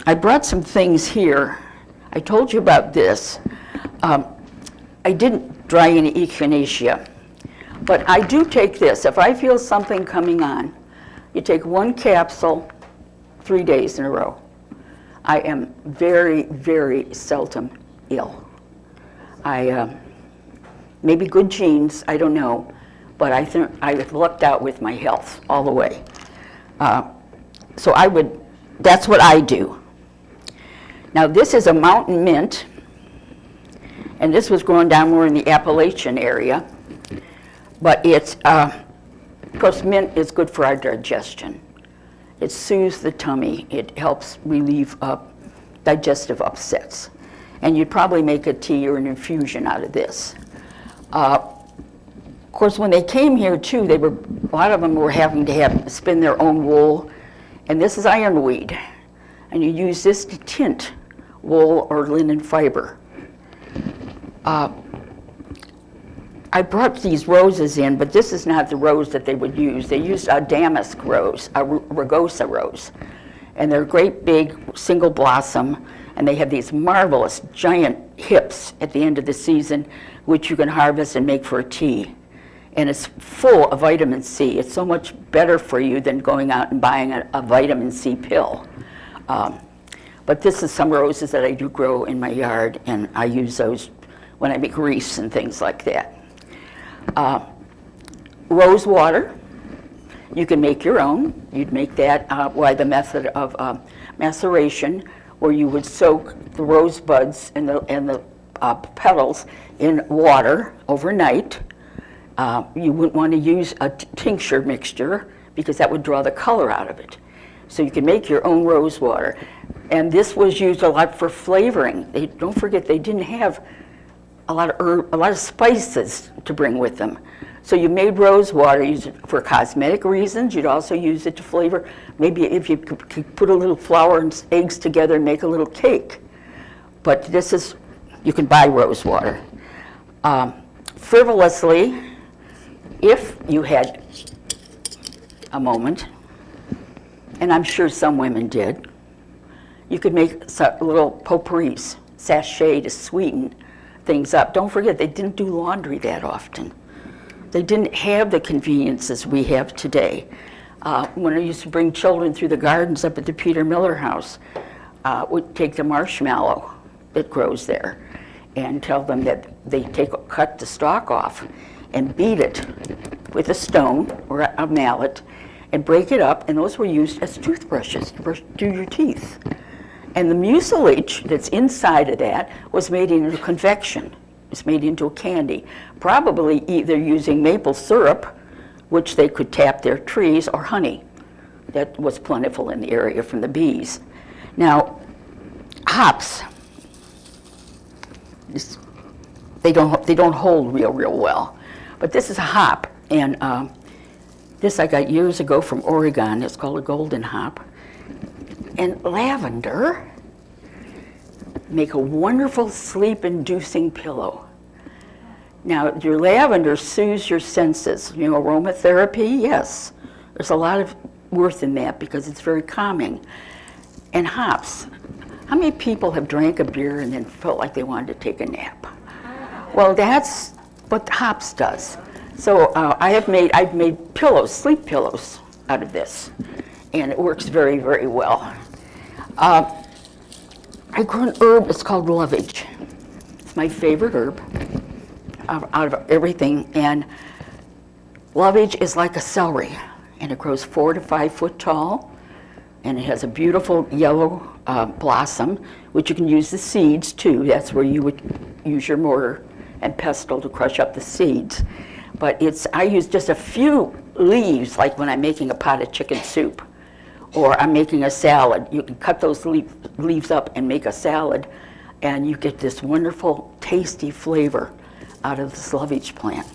I brought some things here. I told you about this. I didn't dry any echinacea, but I do take this. If I feel something coming on, you take 1 capsule 3 days in a row. I am very, very seldom ill. Maybe good genes, I don't know, but I think I've lucked out with my health all the way. So that's what I do. Now this is a mountain mint, and this was grown down more in the Appalachian area, but it's, of course, mint is good for our digestion. It soothes the tummy. It helps relieve digestive upsets. And you'd probably make a tea or an infusion out of this. Of course, when they came here too, a lot of them were having to spin their own wool, and this is ironweed, and you use this to tint wool or linen fiber. I brought these roses in, but this is not the rose that they would use. They used a damask rose, a rugosa rose, and they're great big single blossom, and they have these marvelous giant hips at the end of the season, which you can harvest and make for a tea. And it's full of vitamin C. It's so much better for you than going out and buying a vitamin C pill. But this is some roses that I do grow in my yard, and I use those when I make wreaths and things like that. Rose water, you can make your own. You'd make that by the method of maceration, where you would soak the rose buds and the petals in water overnight. You wouldn't want to use a tincture mixture because that would draw the color out of it. So you can make your own rose water. And this was used a lot for flavoring. Don't forget, they didn't have a lot of spices to bring with them. So you made rose water, use it for cosmetic reasons. You'd also use it to flavor. Maybe if you could put a little flour and eggs together and make a little cake. But this is, you can buy rose water. Frivolously, if you had a moment, and I'm sure some women did, you could make little potpourris, sachet to sweeten things up. Don't forget, they didn't do laundry that often. They didn't have the conveniences we have today. When I used to bring children through the gardens up at the Peter Miller house, we'd take the marshmallow that grows there and tell them that they cut the stalk off and beat it with a stone or a mallet and break it up, and those were used as toothbrushes to do your teeth. And the mucilage that's inside of that was made into confection. It's made into a candy, probably either using maple syrup, which they could tap their trees, or honey that was plentiful in the area from the bees. Now, hops, they don't hold real well, but this is a hop, and this I got years ago from Oregon. It's called a golden hop. And lavender make a wonderful sleep-inducing pillow. Now, your lavender soothes your senses. You know, aromatherapy, yes. There's a lot of worth in that because it's very calming. And hops. How many people have drank a beer and then felt like they wanted to take a nap? Well, that's what hops does. So I've made pillows, sleep pillows out of this. And it works very, very well. I grew an herb, it's called lovage. It's my favorite herb out of everything. And lovage is like a celery, and it grows 4 to 5 foot tall, and it has a beautiful yellow blossom, which you can use the seeds too. That's where you would use your mortar and pestle to crush up the seeds. But I use just a few leaves, like when I'm making a pot of chicken soup, or I'm making a salad. You can cut those leaves up and make a salad, and you get this wonderful, tasty flavor out of this lovage plant.